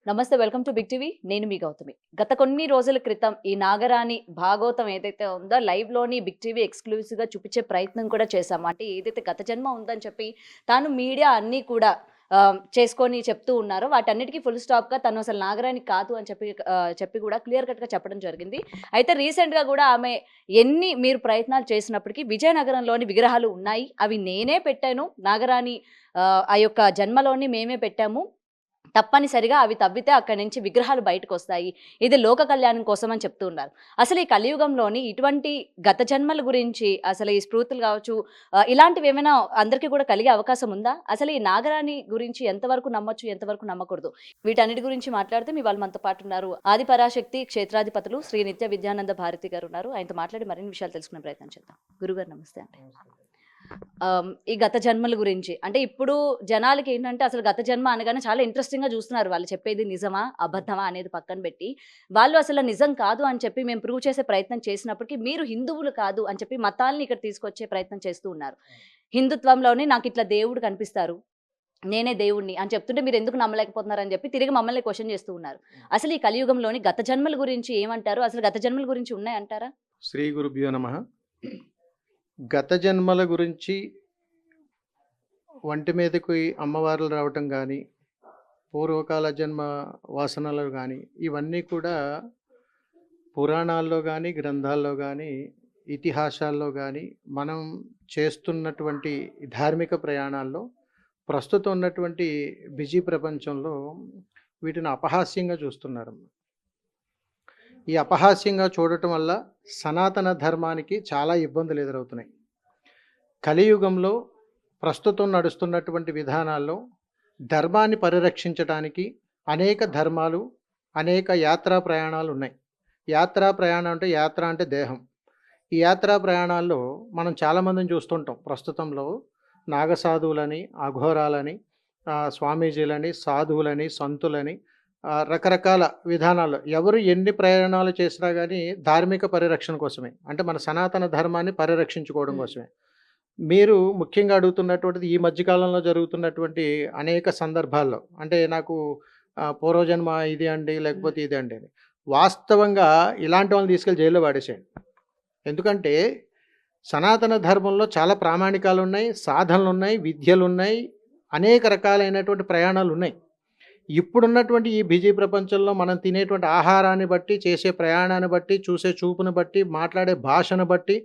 నమస్తే. Welcome to big TV. నేను మీ గౌతమి. గత కొన్ని రోజుల క్రితం ఈ నాగరాణి భాగవతం ఏదైతే ఉందో లైవ్‌లోని బిగ్ టీవీ ఎక్స్‌క్లూజివ్‌గా చూపించే ప్రయత్నం కూడా చేశాము. అంటే ఏదైతే గత జన్మ ఉందని చెప్పి తాను మీడియా అన్నీ కూడా చేసుకొని చెప్తూ ఉన్నారో వాటన్నిటికి ఫుల్ స్టాప్‌గా తను అసలు నాగరాణి కాదు అని చెప్పి కూడా క్లియర్ కట్‌గా చెప్పడం జరిగింది. అయితే రీసెంట్‌గా కూడా ఆమె ఎన్ని మీరు ప్రయత్నాలు చేసినప్పటికీ విజయనగరంలోని విగ్రహాలు ఉన్నాయి. అవి నేనే పెట్టాను. నాగరాణి ఆ యొక్క జన్మలోని మేమే పెట్టాము. తప్పనిసరిగా అవి తవ్వితే అక్కడి నుంచి విగ్రహాలు బయటకొస్తాయి. ఇది లోక కళ్యాణం కోసం అని చెప్తూ ఉన్నారు. అసలు ఈ కలియుగంలోని ఇటువంటి గత జన్మల గురించి అసలు ఈ స్ఫూర్తులు కావచ్చు, ఇలాంటివేమైనా అందరికీ కూడా కలిగే అవకాశం ఉందా? అసలు ఈ నాగరాణి గురించి ఎంతవరకు నమ్మొచ్చు, ఎంతవరకు నమ్మకూడదు? వీటన్నిటి గురించి మాట్లాడితే మీ వాళ్ళు మనతో పాటు ఉన్నారు. ఆది పరాశక్తి క్షేత్రాధిపతులు శ్రీ నిత్య విద్యానంద భారతి గారు ఉన్నారు. ఆయనతో మాట్లాడి మరిన్ని విషయాలు తెలుసుకునే ప్రయత్నం చేద్దాం. గురుగారు నమస్తే అండి. ఈ గత జన్మల గురించి అంటే ఇప్పుడు జనాలకి ఏంటంటే అసలు గత జన్మ అనగానే చాలా ఇంట్రెస్టింగ్‌గా చూస్తున్నారు. వాళ్ళు చెప్పేది నిజమా? అబద్ధమా? అనేది పక్కన పెట్టి, వాళ్ళు అసలు నిజం కాదు అని చెప్పి మేము ప్రూవ్ చేసే ప్రయత్నం చేసినప్పటికి, మీరు హిందువులు కాదు అని చెప్పి మతాల్ని ఇక్కడ తీసుకొచ్చే ప్రయత్నం చేస్తూ ఉన్నారు. హిందుత్వంలోనే నాకిట్లా దేవుడు కనిపిస్తారు. నేనే దేవుడిని అని చెప్తుంటే మీరెందుకు నమ్మలేకపోతున్నారని చెప్పి తిరిగి మమ్మల్ని క్వెషన్ చేస్తూ ఉన్నారు. అసలు ఈ కలియుగంలోని గత జన్మల గురించి ఏమంటారు? అసలు గత జన్మల గురించి ఉన్నాయంటారా? శ్రీ గురుభ్యో నమః. గత జన్మల గురించి ఒంటి మీదకి అమ్మవార్లు రావటం కానీ, పూర్వకాల జన్మ వాసనలు కానీ, ఇవన్నీ కూడా పురాణాల్లో కానీ, గ్రంథాల్లో కానీ, ఇతిహాసాల్లో కానీ, మనం చేస్తున్నటువంటి ధార్మిక ప్రయాణాల్లో, ప్రస్తుతం ఉన్నటువంటి బిజీ ప్రపంచంలో వీటిని అపహాస్యంగా చూస్తున్నారు. ఈ అపహాస్యంగా చూడటం వల్ల సనాతన ధర్మానికి చాలా ఇబ్బందులు ఎదురవుతున్నాయి. కలియుగంలో ప్రస్తుతం నడుస్తున్నటువంటి విధానాల్లో ధర్మాన్ని పరిరక్షించడానికి అనేక ధర్మాలు, అనేక యాత్రా ప్రయాణాలు ఉన్నాయి. యాత్రా ప్రయాణం అంటే యాత్ర అంటే దేహం. ఈ యాత్రా ప్రయాణాల్లో మనం చాలామందిని చూస్తుంటాం. ప్రస్తుతంలో నాగసాధువులని, అఘోరాలని, స్వామీజీలని, సాధువులని, సంతులని, రకరకాల విధానాల్లో ఎవరు ఎన్ని ప్రయాణాలు చేసినా కానీ ధార్మిక పరిరక్షణ కోసమే. అంటే మన సనాతన ధర్మాన్ని పరిరక్షించుకోవడం కోసమే. మీరు ముఖ్యంగా అడుగుతున్నటువంటిది ఈ మధ్య కాలంలో జరుగుతున్నటువంటి అనేక సందర్భాల్లో అంటే నాకు పూర్వజన్మ ఇది అండి, లేకపోతే ఇది అండి అని. వాస్తవంగా ఇలాంటి వాళ్ళని తీసుకెళ్ళి జైల్లో పడేసేయండి. ఎందుకంటే సనాతన ధర్మంలో చాలా ప్రామాణికాలు ఉన్నాయి, సాధనలు ఉన్నాయి, విద్యలు ఉన్నాయి, అనేక రకాలైనటువంటి ప్రయాణాలు ఉన్నాయి. ఇప్పుడున్నటువంటి ఈ బిజీ ప్రపంచంలో మనం తినేటువంటి ఆహారాన్ని బట్టి, చేసే ప్రయాణాన్ని బట్టి, చూసే చూపును బట్టి, మాట్లాడే భాషను బట్టి,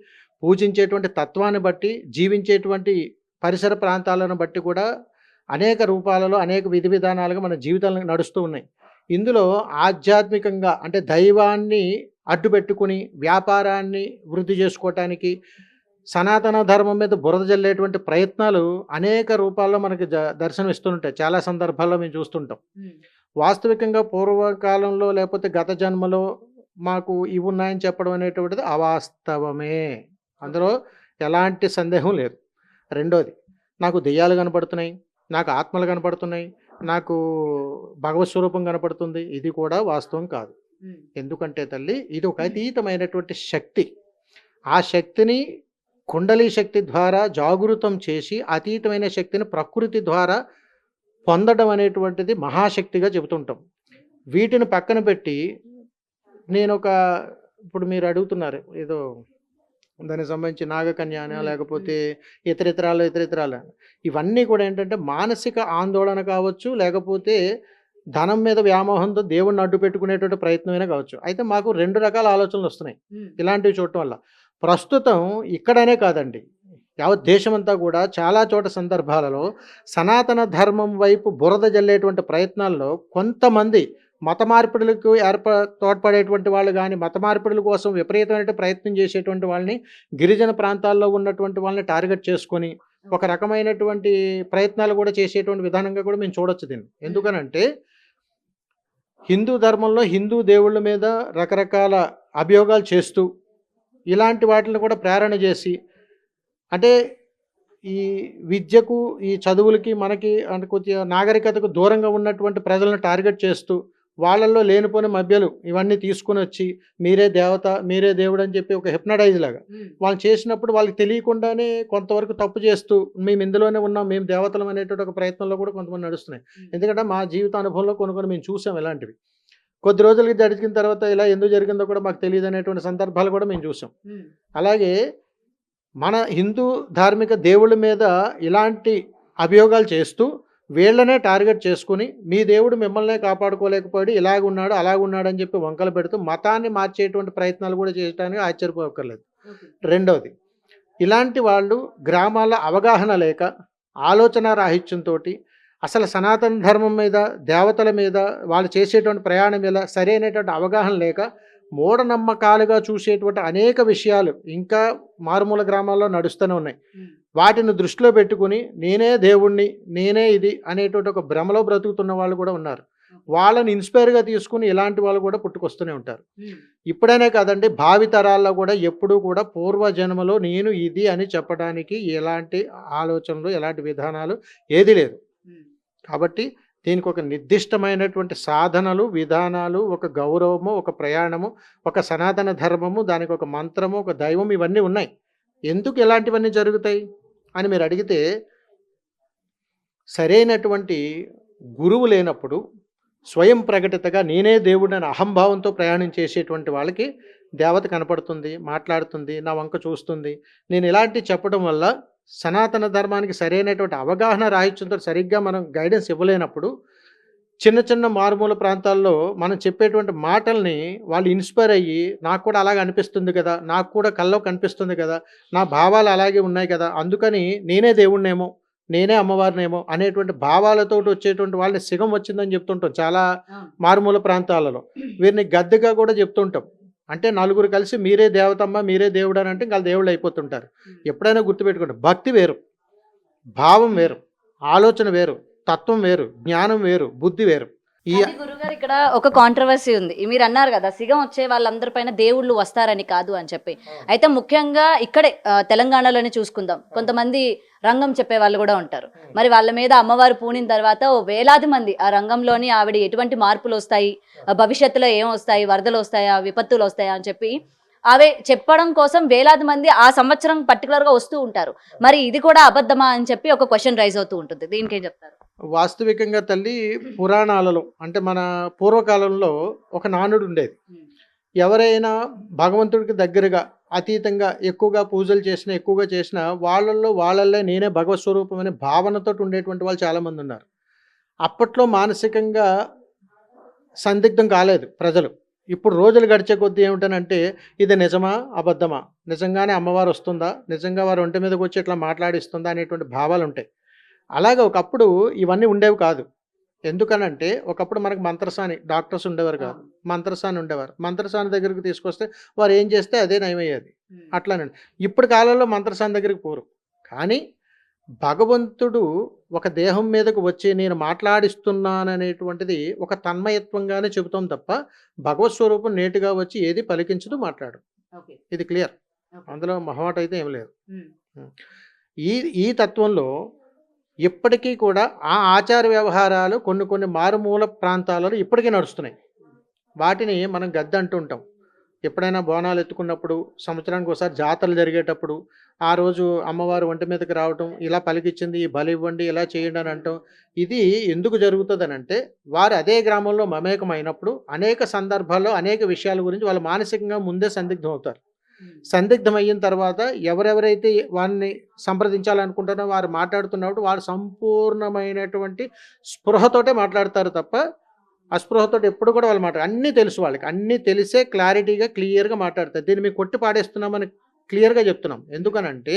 పూజించేటువంటి తత్వాన్ని బట్టి, జీవించేటువంటి పరిసర ప్రాంతాలను బట్టి కూడా అనేక రూపాలలో, అనేక విధి విధానాలుగా మన జీవితాలు నడుస్తూ ఉన్నాయి. ఇందులో ఆధ్యాత్మికంగా అంటే దైవాన్ని అడ్డుపెట్టుకుని వ్యాపారాన్ని వృద్ధి చేసుకోవటానికి, సనాతన ధర్మం మీద బురద జల్లేటువంటి ప్రయత్నాలు అనేక రూపాల్లో మనకి దర్శనమిస్తుంటాయి. చాలా సందర్భాల్లో మేము చూస్తుంటాం. వాస్తవికంగా పూర్వకాలంలో లేకపోతే గత జన్మలో మాకు ఇవి ఉన్నాయని చెప్పడం అనేటువంటిది అవాస్తవమే. అందులో ఎలాంటి సందేహం లేదు. రెండోది, నాకు దెయ్యాలు కనపడుతున్నాయి, నాకు ఆత్మలు కనపడుతున్నాయి, నాకు భగవత్ స్వరూపం కనపడుతుంది. ఇది కూడా వాస్తవం కాదు. ఎందుకంటే తల్లి, ఇది ఒక అతీతమైనటువంటి శక్తి. ఆ శక్తిని కుండలి శక్తి ద్వారా జాగృతం చేసి అతీతమైన శక్తిని ప్రకృతి ద్వారా పొందడం అనేటువంటిది మహాశక్తిగా చెబుతుంటాం. వీటిని పక్కన పెట్టి ఇప్పుడు మీరు అడుగుతున్నారు ఏదో దానికి సంబంధించి నాగకన్యాన లేకపోతే ఇతరితరాలు ఇవన్నీ కూడా ఏంటంటే మానసిక ఆందోళన కావచ్చు, లేకపోతే ధనం మీద వ్యామోహంతో దేవుణ్ణి అడ్డు పెట్టుకునేటువంటి ప్రయత్నమైనా కావచ్చు. అయితే మాకు 2 రకాల ఆలోచనలు వస్తున్నాయి ఇలాంటివి చూడటం వల్ల. ప్రస్తుతం ఇక్కడనే కాదండి, యావత్ దేశమంతా కూడా చాలా చోట సందర్భాలలో సనాతన ధర్మం వైపు బురద జల్లేటువంటి ప్రయత్నాల్లో కొంతమంది మత మార్పిడులకు తోడ్పడేటువంటి వాళ్ళు కానీ, మత మార్పిడుల కోసం విపరీతమైన ప్రయత్నం చేసేటువంటి వాళ్ళని, గిరిజన ప్రాంతాల్లో ఉన్నటువంటి వాళ్ళని టార్గెట్ చేసుకొని ఒక రకమైనటువంటి ప్రయత్నాలు కూడా చేసేటువంటి విధానంగా కూడా మేము చూడొచ్చు దీన్ని. ఎందుకనంటే హిందూ ధర్మంలో హిందూ దేవుళ్ళ మీద రకరకాల అభియోగాలు చేస్తూ ఇలాంటి వాటిని కూడా ప్రేరణ చేసి, అంటే ఈ విద్యకు, ఈ చదువులకి, మనకి అంటే కొద్దిగా నాగరికతకు దూరంగా ఉన్నటువంటి ప్రజలను టార్గెట్ చేస్తూ వాళ్ళల్లో లేనిపోని మభ్యలు ఇవన్నీ తీసుకొని వచ్చి మీరే దేవత, మీరే దేవుడు అని చెప్పి ఒక హిప్నటైజ్ లాగా వాళ్ళు చేసినప్పుడు వాళ్ళకి తెలియకుండానే కొంతవరకు తప్పు చేస్తూ మేము ఇందులోనే ఉన్నాం, మేము దేవతలం అనేటువంటి ఒక ప్రయత్నంలో కూడా కొంతమంది నడుస్తున్నాయి. ఎందుకంటే మా జీవిత అనుభవంలో కొన్ని మేము చూసాం ఇలాంటివి. కొద్ది రోజులకి గడిచిన తర్వాత ఇలా ఎందుకు జరిగిందో కూడా మాకు తెలియదు అనేటువంటి సందర్భాలు కూడా మేము చూసాం. అలాగే మన హిందూ ధార్మిక దేవుళ్ళ మీద ఇలాంటి అభియోగాలు చేస్తూ వీళ్ళనే టార్గెట్ చేసుకుని మీ దేవుడు మిమ్మల్నే కాపాడుకోలేకపోయాడు, ఇలాగున్నాడు అలాగున్నాడు అని చెప్పి వంకలు పెడుతూ మతాన్ని మార్చేటువంటి ప్రయత్నాలు కూడా చేయడానికి ఆశ్చర్యపోక్కర్లేదు. రెండవది, ఇలాంటి వాళ్ళు గ్రామాల అవగాహన లేక ఆలోచన రాహిత్యంతో అసలు సనాతన ధర్మం మీద, దేవతల మీద, వాళ్ళు చేసేటువంటి ప్రయాణం మీద సరైనటువంటి అవగాహన లేక మూఢనమ్మకాలుగా చూసేటువంటి అనేక విషయాలు ఇంకా మారుమూల గ్రామాల్లో నడుస్తూనే ఉన్నాయి. వాటిని దృష్టిలో పెట్టుకుని నేనే దేవుణ్ణి, నేనే ఇది అనేటువంటి ఒక భ్రమలో బ్రతుకుతున్న వాళ్ళు కూడా ఉన్నారు. వాళ్ళని ఇన్స్పైర్గా తీసుకుని ఇలాంటి వాళ్ళు కూడా పుట్టుకొస్తూనే ఉంటారు. ఇప్పుడైనా కాదండి, భావితరాల్లో కూడా ఎప్పుడూ కూడా పూర్వజన్మలో నేను ఇది అని చెప్పడానికి ఎలాంటి ఆలోచనలు, ఎలాంటి విధానాలు ఏది లేదు. కాబట్టి దీనికి ఒక నిర్దిష్టమైనటువంటి సాధనలు, విధానాలు, ఒక గౌరవము, ఒక ప్రయాణము, ఒక సనాతన ధర్మము, దానికి ఒక మంత్రము, ఒక దైవం, ఇవన్నీ ఉన్నాయి. ఎందుకు ఇలాంటివన్నీ జరుగుతాయి అని మీరు అడిగితే, సరైనటువంటి గురువు లేనప్పుడు స్వయం ప్రకటితగా నేనే దేవుడని అహంభావంతో ప్రయాణం చేసేటువంటి వాళ్ళకి దేవత కనపడుతుంది, మాట్లాడుతుంది, నా వంక చూస్తుంది. నేను ఇలాంటివి చెప్పడం వల్ల సనాతన ధర్మానికి సరైనటువంటి అవగాహన రాహిత్యంతో సరిగ్గా మనం గైడెన్స్ ఇవ్వలేనప్పుడు చిన్న చిన్న మారుమూల ప్రాంతాల్లో మనం చెప్పేటువంటి మాటల్ని వాళ్ళు ఇన్స్పైర్ అయ్యి నాకు కూడా అలాగే అనిపిస్తుంది కదా, నాకు కూడా కల్లో కనిపిస్తుంది కదా, నా భావాలు అలాగే ఉన్నాయి కదా, అందుకని నేనే దేవుణ్ణేమో, నేనే అమ్మవారినేమో అనేటువంటి భావాలతో వచ్చేటువంటి వాళ్ళని సిగం వచ్చిందని చెప్తుంటాం చాలా మారుమూల ప్రాంతాలలో. వీరిని గద్దెగా కూడా చెప్తుంటాం. అంటే నలుగురు కలిసి మీరే దేవతమ్మ, మీరే దేవుడు అని అంటే ఇంకా దేవుళ్ళు అయిపోతుంటారు. ఎప్పుడైనా గుర్తుపెట్టుకోండి, భక్తి వేరు, భావం వేరు, ఆలోచన వేరు, తత్వం వేరు, జ్ఞానం వేరు, బుద్ధి వేరు. ఈ గురుగారు ఇక్కడ ఒక కాంట్రవర్సీ ఉంది. మీరు అన్నారు కదా సిగం వచ్చే వాళ్ళందరిపైన దేవుళ్ళు వస్తారని కాదు అని చెప్పి. అయితే ముఖ్యంగా ఇక్కడే తెలంగాణలోనే చూసుకుందాం, కొంతమంది రంగం చెప్పే వాళ్ళు కూడా ఉంటారు. మరి వాళ్ళ మీద అమ్మవారు పూనిన తర్వాత వేలాది మంది ఆ రంగంలోని ఆవిడ ఎటువంటి మార్పులు వస్తాయి, భవిష్యత్తులో ఏం వస్తాయి, వరదలు వస్తాయా, విపత్తులు వస్తాయా అని చెప్పి అవే చెప్పడం కోసం వేలాది మంది ఆ సంవత్సరం పర్టికులర్గా వస్తూ ఉంటారు. మరి ఇది కూడా అబద్ధమా అని చెప్పి ఒక క్వశ్చన్ రైజ్ అవుతూ ఉంటుంది. దీనికేం చెప్తారు? వాస్తవికంగా తల్లి, పురాణాలలో అంటే మన పూర్వకాలంలో ఒక నానుడు ఉండేది. ఎవరైనా భగవంతుడికి దగ్గరగా అతీతంగా ఎక్కువగా పూజలు చేసినా, ఎక్కువగా చేసినా వాళ్ళల్లో నేనే భగవత్ స్వరూపం అనే భావనతో ఉండేటువంటి వాళ్ళు చాలామంది ఉన్నారు. అప్పట్లో మానసికంగా సందిగ్ధం కాలేదు ప్రజలు. ఇప్పుడు రోజులు గడిచే కొద్దీ ఏమిటనంటే ఇది నిజమా అబద్ధమా, నిజంగానే అమ్మవారు వస్తుందా, నిజంగా వారు ఒంటి మీదకి వచ్చి ఇట్లా మాట్లాడిస్తుందా అనేటువంటి భావాలు ఉంటాయి. అలాగే ఒకప్పుడు ఇవన్నీ ఉండేవి కాదు. ఎందుకనంటే ఒకప్పుడు మనకు మంత్రసాని డాక్టర్స్ ఉండేవారు కాదు, మంత్రసాని ఉండేవారు. మంత్రసాని దగ్గరికి తీసుకొస్తే వారు ఏం చేస్తే అదే నయమయ్యేది. అట్లానండి. ఇప్పుడు కాలంలో మంత్రసాని దగ్గరికి పోరు. కానీ భగవంతుడు ఒక దేహం మీదకు వచ్చి నేను మాట్లాడిస్తున్నాననేటువంటిది ఒక తన్మయత్వంగానే చెబుతాం తప్ప భగవత్ స్వరూపం నేటుగా వచ్చి ఏది పలికించదు, మాట్లాడు. ఇది క్లియర్, అందులో మొహమాట అయితే ఏం లేదు. ఈ ఈ తత్వంలో ఇప్పటికీ కూడా ఆ ఆచార వ్యవహారాలు కొన్ని మారుమూల ప్రాంతాలలో ఇప్పటికీ నడుస్తున్నాయి. వాటిని మనం గద్దె అంటుంటాం. ఎప్పుడైనా బోనాలు ఎత్తుకున్నప్పుడు, సంవత్సరానికి ఒకసారి జాతరలు జరిగేటప్పుడు ఆ రోజు అమ్మవారు ఒంటి మీదకి రావటం, ఇలా పలికిచ్చింది, ఈ బలి ఇవ్వండి, ఇలా చేయండి అని అంటాం. ఇది ఎందుకు జరుగుతుందనంటే వారు అదే గ్రామంలో మమేకమైనప్పుడు అనేక సందర్భాల్లో అనేక విషయాల గురించి వాళ్ళు మానసికంగా ముందే సందిగ్ధం అవుతారు. సందిగ్ధమయ్యిన తర్వాత ఎవరెవరైతే వారిని సంప్రదించాలనుకుంటారో వారు మాట్లాడుతున్నప్పుడు వారు సంపూర్ణమైనటువంటి స్పృహతోటే మాట్లాడతారు తప్ప అస్పృహతో ఎప్పుడు కూడా వాళ్ళు అన్నీ తెలుసు, వాళ్ళకి అన్నీ తెలిసే క్లారిటీగా క్లియర్గా మాట్లాడతారు. దీన్ని మేము కొట్టి పాడేస్తున్నామని క్లియర్గా చెప్తున్నాం. ఎందుకనంటే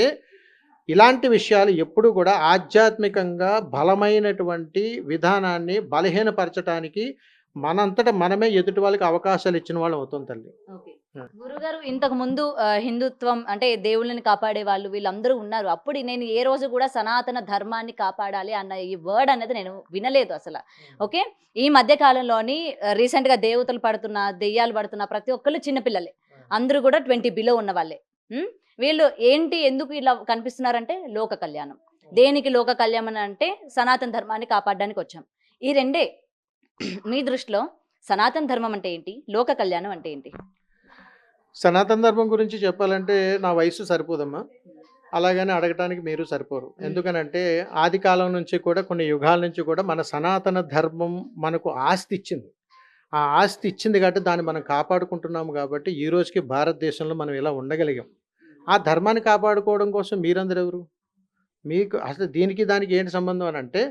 ఇలాంటి విషయాలు ఎప్పుడు కూడా ఆధ్యాత్మికంగా బలమైనటువంటి విధానాన్ని బలహీనపరచడానికి మనంతట మనమే ఎదుటి వాళ్ళకి అవకాశాలు ఇచ్చిన వాళ్ళు అవుతాం తల్లి. గురుగారు ఇంతకు ముందు హిందుత్వం అంటే దేవుళ్ళని కాపాడే వాళ్ళు వీళ్ళందరూ ఉన్నారు. అప్పుడు నేను ఏ రోజు కూడా సనాతన ధర్మాన్ని కాపాడాలి అన్న ఈ వర్డ్ అనేది నేను వినలేదు అసలు. ఓకే, ఈ మధ్య కాలంలోని రీసెంట్ గా దేవతలు పడుతున్న, దెయ్యాలు పడుతున్న ప్రతి ఒక్కళ్ళు చిన్నపిల్లలే, అందరూ కూడా 20 బిలో ఉన్న వాళ్ళే. వీళ్ళు ఏంటి ఎందుకు ఇలా కనిపిస్తున్నారంటే లోక కళ్యాణం. దేనికి లోక కళ్యాణం అంటే సనాతన ధర్మాన్ని కాపాడడానికి వచ్చాం. ఈ రెండే మీ దృష్టిలో సనాతన ధర్మం అంటే ఏంటి? లోక కళ్యాణం అంటే ఏంటి? సనాతన ధర్మం గురించి చెప్పాలంటే నా వయసు సరిపోదమ్మా. అలాగని అడగటానికి మీరు సరిపోరు. ఎందుకనంటే ఆది కాలం నుంచి కూడా కొన్ని యుగాల నుంచి కూడా మన సనాతన ధర్మం మనకు ఆస్తి ఇచ్చింది. ఆ ఆస్తి ఇచ్చింది కాబట్టి దాన్ని మనం కాపాడుకుంటున్నాము కాబట్టి ఈ రోజుకి భారతదేశంలో మనం ఇలా ఉండగలిగాం. ఆ ధర్మాన్ని కాపాడుకోవడం కోసం మీరందరూ ఎవరు? మీకు అసలు దీనికి దానికి ఏంటి సంబంధం అనంటే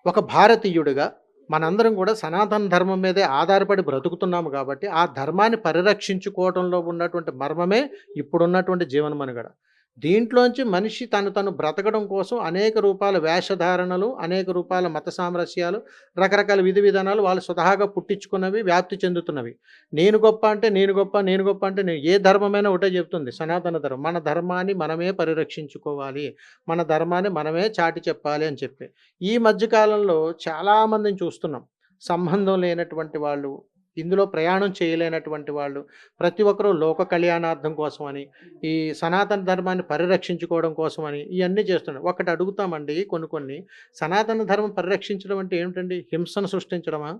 ఒక భారతీయుడిగా మనందరం కూడా సనాతన ధర్మం మీదే ఆధారపడి బ్రతుకుతున్నాము కాబట్టి ఆ ధర్మాన్ని పరిరక్షించుకోవడంలో ఉన్నటువంటి మర్మమే ఇప్పుడున్నటువంటి జీవన మనుగడ. దీంట్లోంచి మనిషి తను బ్రతకడం కోసం అనేక రూపాల వేషధారణలు, అనేక రూపాల మత సామరస్యాలు, రకరకాల విధి విధానాలు వాళ్ళు స్వతహాగా పుట్టించుకున్నవి, వ్యాప్తి చెందుతున్నవి. నేను గొప్ప అంటే నేను గొప్ప, నేను గొప్ప అంటే నేను, ఏ ధర్మమైనా ఒకటే చెప్తుంది సనాతన ధర్మం. మన ధర్మాన్ని మనమే పరిరక్షించుకోవాలి, మన ధర్మాన్ని మనమే చాటి చెప్పాలి అని చెప్పి. ఈ మధ్య కాలంలో చాలామందిని చూస్తున్నాం. సంబంధం లేనటువంటి వాళ్ళు, ఇందులో ప్రయాణం చేయలేనటువంటి వాళ్ళు, ప్రతి ఒక్కరూ లోక కళ్యాణార్థం కోసమని, ఈ సనాతన ధర్మాన్ని పరిరక్షించుకోవడం కోసమని ఇయన్నీ చేస్తున్నారు. ఒకటి అడుగుతామండి కొన్ని సనాతన ధర్మం పరిరక్షించడం అంటే ఏమిటండి? హింసను సృష్టించడమా?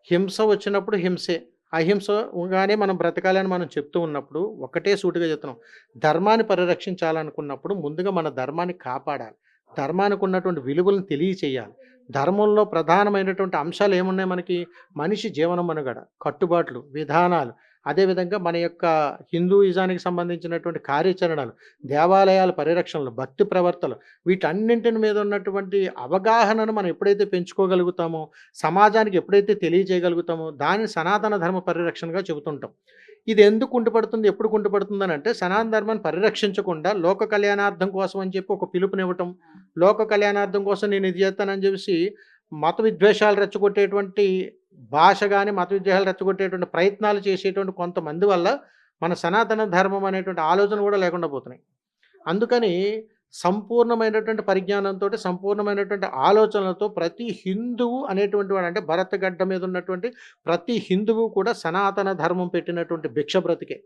హింస వచ్చినప్పుడు హింసే. అహింసగానే మనం బ్రతకాలని మనం చెప్తూ ఉన్నప్పుడు ఒకటే సూటిగా చెప్తున్నాం. ధర్మాన్ని పరిరక్షించాలనుకున్నప్పుడు ముందుగా మన ధర్మాన్ని కాపాడాలి. ధర్మానికి ఉన్నటువంటి విలువలను తెలియచేయాలి. ధర్మంలో ప్రధానమైనటువంటి అంశాలు ఏమున్నాయి మనకి? మనిషి జీవన మనుగడ, కట్టుబాట్లు, విధానాలు, అదేవిధంగా మన యొక్క హిందూయిజానికి సంబంధించినటువంటి కార్యాచరణలు, దేవాలయాల పరిరక్షణలు, భక్తి ప్రవర్తనలు, వీటన్నింటిని మీద ఉన్నటువంటి అవగాహనను మనం ఎప్పుడైతే పెంచుకోగలుగుతామో, సమాజానికి ఎప్పుడైతే తెలియజేయగలుగుతామో దాన్ని సనాతన ధర్మ పరిరక్షణగా చెబుతుంటాం. ఇది ఎందుకు కుంటుపడుతుంది, ఎప్పుడు కుంటుపడుతుందని అంటే సనాతన ధర్మాన్ని పరిరక్షించకుండా లోక కళ్యాణార్థం కోసం అని చెప్పి ఒక పిలుపునివ్వటం, లోక కళ్యాణార్థం కోసం నేను ఇది చేస్తానని చెప్పేసి మత విద్వేషాలు రెచ్చగొట్టేటువంటి భాష గాని, మత విద్వేషాలు రెచ్చగొట్టేటువంటి ప్రయత్నాలు చేసేటువంటి కొంతమంది వల్ల మన సనాతన ధర్మం అనేటువంటి ఆలోచన కూడా లేకుండా పోతున్నాయి. అందుకని సంపూర్ణమైనటువంటి పరిజ్ఞానంతోటి, సంపూర్ణమైనటువంటి ఆలోచనలతో ప్రతి హిందువు అనేటువంటి వాడు, అంటే భరత గడ్డ మీద ఉన్నటువంటి ప్రతి హిందువు కూడా సనాతన ధర్మం పెట్టినటువంటి భిక్ష బ్రతికే.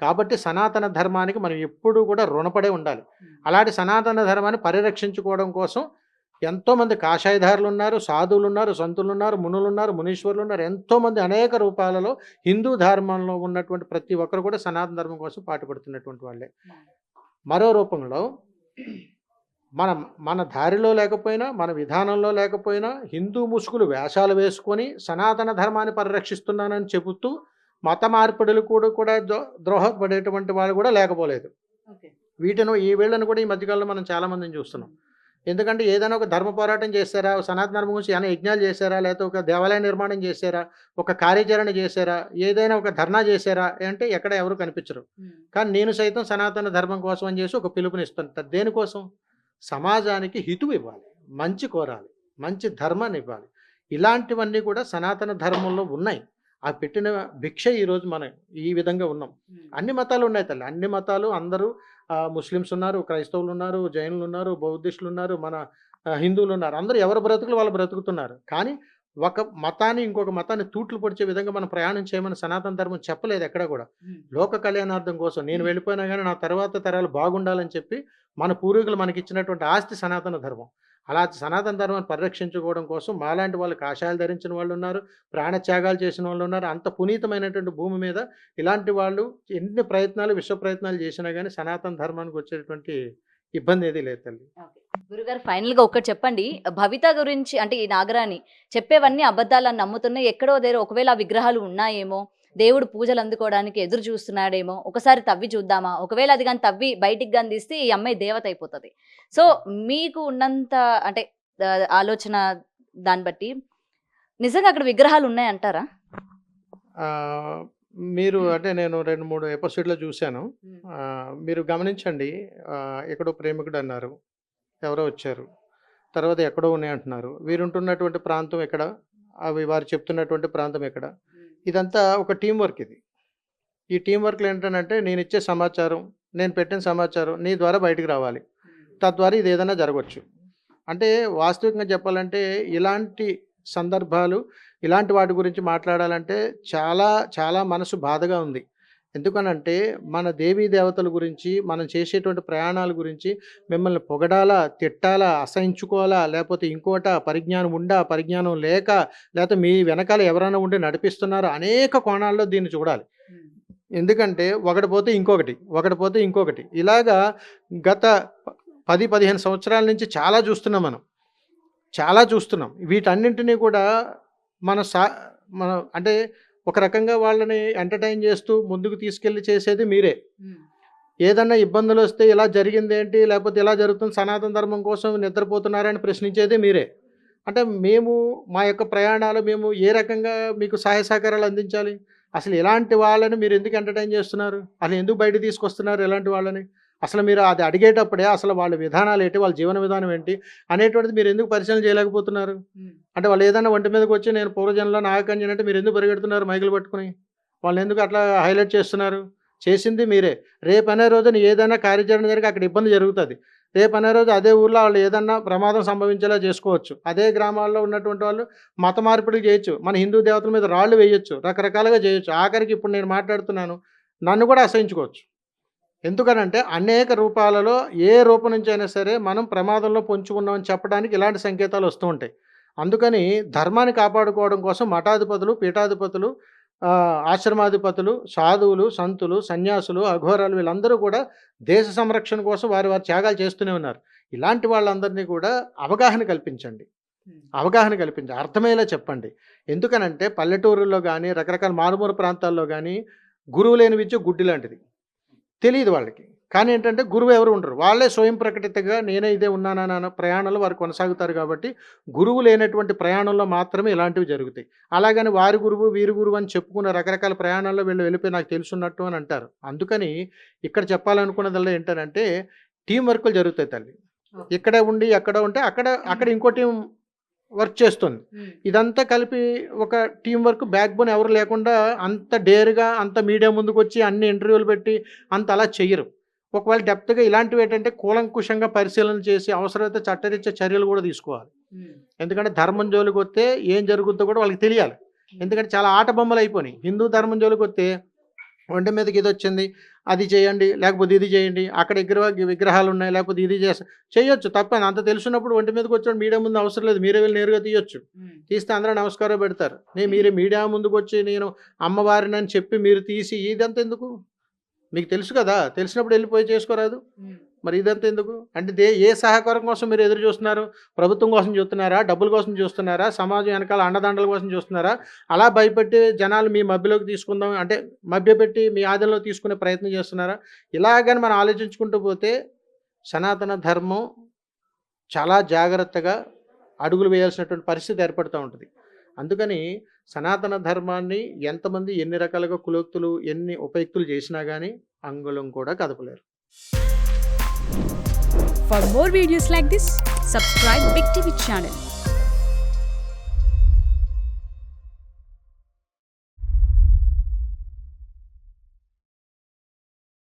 కాబట్టి సనాతన ధర్మానికి మనం ఎప్పుడూ కూడా రుణపడే ఉండాలి. అలాంటి సనాతన ధర్మాన్ని పరిరక్షించుకోవడం కోసం ఎంతోమంది కాషాయధారులున్నారు, సాధువులున్నారు, సంతులున్నారు, మునులున్నారు, మునీశ్వరులున్నారు. ఎంతోమంది అనేక రూపాలలో హిందూ ధర్మంలో ఉన్నటువంటి ప్రతి ఒక్కరు కూడా సనాతన ధర్మం కోసం పాటుపడుతున్నటువంటి వాళ్ళే. మరో రూపంలో మనం మన దారిలో లేకపోయినా, మన విధానంలో లేకపోయినా హిందూ ముసుగులు వేషాలు వేసుకొని సనాతన ధర్మాన్ని పరిరక్షిస్తున్నానని చెబుతూ మత మార్పిడులు కూడా ద్రోహపడేటువంటి వాళ్ళు కూడా లేకపోలేదు. ఈ వీళ్ళను కూడా ఈ మధ్యకాలంలో మనం చాలామందిని చూస్తున్నాం. ఎందుకంటే ఏదైనా ఒక ధర్మ పోరాటం చేశారా, సనాతన ధర్మం గురించి ఏమైనా యజ్ఞాలు చేశారా, లేకపోతే ఒక దేవాలయ నిర్మాణం చేశారా, ఒక కార్యాచరణ చేశారా, ఏదైనా ఒక ధర్నా చేశారా అంటే ఎక్కడ ఎవరు కనిపించరు. కానీ నేను సైతం సనాతన ధర్మం కోసం అని చేసి ఒక పిలుపునిస్తుంటారు. దేనికోసం? సమాజానికి హితువు ఇవ్వాలి, మంచి కోరాలి, మంచి ధర్మాన్ని ఇవ్వాలి. ఇలాంటివన్నీ కూడా సనాతన ధర్మంలో ఉన్నాయి. ఆ పెట్టిన భిక్ష ఈరోజు మనం ఈ విధంగా ఉన్నాం. అన్ని మతాలు ఉన్నాయి తల్లి, అన్ని మతాలు అందరూ, ముస్లిమ్స్ ఉన్నారు, క్రైస్తవులు ఉన్నారు, జైనులు ఉన్నారు, బౌద్ధిస్టులు ఉన్నారు, మన హిందువులు ఉన్నారు. అందరూ ఎవరి బ్రతుకులు వాళ్ళు బ్రతుకుతున్నారు. కానీ ఒక మతాన్ని ఇంకొక మతాన్ని తూట్లు పొడిచే విధంగా మనం ప్రయాణం చేయమని సనాతన ధర్మం చెప్పలేదు ఎక్కడ కూడా. లోక కళ్యాణార్థం కోసం నేను వెళ్ళిపోయినా కానీ నా తర్వాత తరాలు బాగుండాలని చెప్పి మన పూర్వీకులు మనకిచ్చినటువంటి ఆస్తి సనాతన ధర్మం. అలా సనాతన ధర్మాన్ని పరిరక్షించుకోవడం కోసం మాలాంటి వాళ్ళు కాషాయాలు ధరించిన వాళ్ళు ఉన్నారు, ప్రాణత్యాగాలు చేసిన వాళ్ళు ఉన్నారు. అంత పునీతమైనటువంటి భూమి మీద ఇలాంటి వాళ్ళు ఎన్ని ప్రయత్నాలు, విశ్వ ప్రయత్నాలు చేసినా కానీ సనాతన ధర్మానికి వచ్చేటువంటి ఇబ్బంది ఏదీ లేదు తల్లి. గురుగారు ఫైనల్ గా ఒక్కటి చెప్పండి. భవిత గురించి, అంటే ఈ నాగరాణి చెప్పేవన్నీ అబద్ధాలని నమ్ముతున్నాయి. ఎక్కడో దగ్గర ఒకవేళ ఆ విగ్రహాలు ఉన్నాయేమో, దేవుడు పూజలు అందుకోవడానికి ఎదురు చూస్తున్నాడేమో, ఒకసారి తవ్వి చూద్దామా, ఒకవేళ అది కానీ తవ్వి బయటికి కానీ తీస్తే ఈ అమ్మాయి దేవత అయిపోతుంది. సో మీకు ఉన్నంత అంటే ఆలోచన దాన్ని బట్టి నిజంగా అక్కడ విగ్రహాలు ఉన్నాయంటారా? మీరు అంటే నేను 2-3 ఎపిసోడ్‌లో చూశాను. మీరు గమనించండి. ఎక్కడో ప్రేమికుడు అన్నారు. ఎవరో వచ్చారు. తర్వాత ఎక్కడో ఉన్నాయంటున్నారు. వీరుంటున్నటువంటి ప్రాంతం ఎక్కడ? అవి వారు చెప్తున్నటువంటి ప్రాంతం ఎక్కడ? ఇదంతా ఒక టీమ్ వర్క్ ఇది. ఈ టీమ్ వర్క్‌లో ఏంటనంటే నేనిచ్చే సమాచారం, నేను పెట్టిన సమాచారం నీ ద్వారా బయటికి రావాలి. తద్వారా ఇదేదైనా జరగొచ్చు. అంటే వాస్తవికంగా చెప్పాలంటే ఇలాంటి సందర్భాలు, ఇలాంటి వాటి గురించి మాట్లాడాలంటే చాలా చాలా మనసు బాధగా ఉంది. ఎందుకనంటే మన దేవీ దేవతల గురించి, మనం చేసేటువంటి ప్రయాణాల గురించి మిమ్మల్ని పొగడాలా, తిట్టాలా, అసహించుకోవాలా, లేపోతే ఇంకోటా, పరిజ్ఞానం ఉండా, పరిజ్ఞానం లేక, లేతే మీ వెనకాల ఎవరైనా ఉండి నడిపిస్తున్నారా, అనేక కోణాల్లో దీన్ని చూడాలి. ఎందుకంటే ఒకటి పోతే ఇంకొకటి, ఒకటి పోతే ఇంకొకటి. ఇలాగా గత 10, 15 సంవత్సరాల నుంచి చాలా చూస్తున్నాం మనం. చాలా చూస్తున్నాం. వీటన్నింటినీ కూడా మన సా మనం అంటే ఒక రకంగా వాళ్ళని ఎంటర్‌టైన్ చేస్తూ ముందుకు తీసుకెళ్ళి చేసేది మీరే. ఏదన్నా ఇబ్బందులొస్తే ఇలా జరిగిందేంటి? లేపోతే ఇలా జరుగుతుంది, సనాతన ధర్మం కోసం నిద్రపోతున్నారని ప్రశ్నించేది మీరే. అంటే మేము మా యొక్క ప్రయాణాలు మేము ఏ రకంగా మీకు సహాయ సహకారాలు అందించాలి? అసలు ఇలాంటి వాళ్ళని మీరెందుకు ఎంటర్‌టైన్ చేస్తున్నారు? అసలు ఎందుకు బయటకి తీసుకొస్తున్నారు ఇలాంటి వాళ్ళని? అసలు మీరు అది అడిగేటప్పుడే అసలు వాళ్ళ విధానాలేంటి? వాళ్ళ జీవన విధానం ఏంటి? అనేటువంటిది మీరెందుకు పరిశీలన చేయలేకపోతున్నారు? అంటే వాళ్ళు ఏదన్నా ఒంటి మీదకొచ్చి నేను పూర్వజన్మలో నాగకన్యని అంటే మీరెందుకు పరిగెడుతున్నారు మైకులు పట్టుకొని? వాళ్ళనెందుకు అట్లా హైలైట్ చేస్తున్నారు? చేసింది మీరే. రేపనే రోజున ఏదైనా కార్యాచరణ జరిగి అక్కడ ఇబ్బంది జరుగుతది. రేపనే రోజు అదే ఊర్లో వాళ్ళు ఏదన్నా ప్రమాదం సంభవించేలా చేసుకోవచ్చు. అదే గ్రామాల్లో ఉన్నటువంటి వాళ్ళు మత మార్పిడులు చేయొచ్చు. మన హిందూ దేవతల మీద రాళ్ళు వేయొచ్చు. రకరకాలుగా చేయొచ్చు. ఆఖరికి ఇప్పుడు నేను మాట్లాడుతున్నాను. నన్ను కూడా అసహించుకోవచ్చు. ఎందుకనంటే అనేక రూపాలలో ఏ రూపం నుంచి అయినా సరే మనం ప్రమాదంలో పొంచి ఉన్నామని చెప్పడానికి ఇలాంటి సంకేతాలు వస్తూ ఉంటాయి. అందుకని ధర్మాన్ని కాపాడుకోవడం కోసం మఠాధిపతులు, పీఠాధిపతులు, ఆశ్రమాధిపతులు, సాధువులు, సంతులు, సన్యాసులు, అఘోరాలు వీళ్ళందరూ కూడా దేశ సంరక్షణ కోసం వారి వారి త్యాగాలు చేస్తూనే ఉన్నారు. ఇలాంటి వాళ్ళందరినీ కూడా అవగాహన కల్పించండి. అవగాహన కల్పించి అర్థమయ్యేలా చెప్పండి. ఎందుకనంటే పల్లెటూరుల్లో గానీ, రకరకాల మారుమూల ప్రాంతాల్లో గానీ గురువు లేని విద్య గుడ్డి లాంటిది. తెలీదు వాళ్ళకి. కానీ ఏంటంటే గురువు ఎవరు ఉండరు. వాళ్ళే స్వయం ప్రకటితగా నేనే ఇదే ఉన్నానన్న ప్రయాణంలో వారు కొనసాగుతారు కాబట్టి, గురువు లేనటువంటి ప్రయాణంలో మాత్రమే ఇలాంటివి జరుగుతాయి. అలాగని వారి గురువు, వీరి గురువు అని చెప్పుకున్న రకరకాల ప్రయాణాల్లో వీళ్ళు వెళ్ళిపోయి నాకు తెలుసున్నట్టు అని అంటారు. అందుకని ఇక్కడ చెప్పాలనుకున్నదల్లా ఏంటనంటే టీమ్ వర్కులు జరుగుతాయి తల్లి. ఇక్కడే ఉండి ఎక్కడో ఉంటే అక్కడ ఇంకో టీం వర్క్ చేస్తుంది. ఇదంతా కలిపి ఒక టీం వర్క్ బ్యాక్ బోన్ ఎవరు లేకుండా అంత డేర్‌గా అంత మీడియా ముందుకొచ్చి అన్ని ఇంటర్వ్యూలు పెట్టి అంత అలా చెయ్యరు. ఒకవేళ డెప్త్‌గా ఇలాంటివి ఏంటంటే కూలంకుషంగా పరిశీలన చేసి అవసరమైతే చట్టరీత్యా చర్యలు కూడా తీసుకోవాలి. ఎందుకంటే ధర్మం జోలికొస్తే ఏం జరుగుద్దో కూడా వాళ్ళకి తెలియాలి. ఎందుకంటే చాలా ఆట బొమ్మలు అయిపోయినాయి. హిందూ ధర్మం జోలికొస్తే ఒంటి మీదకి ఇదొచ్చింది, అది చేయండి, లేకపోతే ఇది చేయండి, అక్కడ విగ్రహాలు ఉన్నాయి, లేకపోతే ఇది చేయొచ్చు తప్పని అంత తెలుసున్నప్పుడు ఒంటి మీదకి వచ్చాడు మీడియా ముందు అవసరం లేదు. మీరే వెళ్ళి నేరుగా తీయొచ్చు. తీస్తే అందరూ నమస్కారం పెడతారు. మీరు మీడియా ముందుకు వచ్చి నేను అమ్మవారిని అని చెప్పి మీరు తీసి ఇదంతా ఎందుకు? మీకు తెలుసు కదా, తెలిసినప్పుడు వెళ్ళిపోయి చేసుకోరాదు. మరి ఇదంతా ఎందుకు? అంటే ఏ సహకారం కోసం మీరు ఎదురు చూస్తున్నారు? ప్రభుత్వం కోసం చూస్తున్నారా? డబ్బుల కోసం చూస్తున్నారా? సమాజం వెనకాల అండదండల కోసం చూస్తున్నారా? అలా భయపెట్టి జనాలు మీ మభ్యలోకి తీసుకుందాం అంటే మభ్యపెట్టి మీ ఆధీనంలో తీసుకునే ప్రయత్నం చేస్తున్నారా? ఇలాగని మనం ఆలోచించుకుంటూ పోతే సనాతన ధర్మం చాలా జాగ్రత్తగా అడుగులు వేయాల్సినటువంటి పరిస్థితి ఏర్పడుతూ ఉంటుంది. అందుకని సనాతన ధర్మాన్ని ఎంతమంది ఎన్ని రకాలుగా కులోక్తులు ఎన్ని ఉపయుక్తులు చేసినా కానీ అంగుళం కూడా కదపలేరు. For more videos like this, subscribe Big TV channel.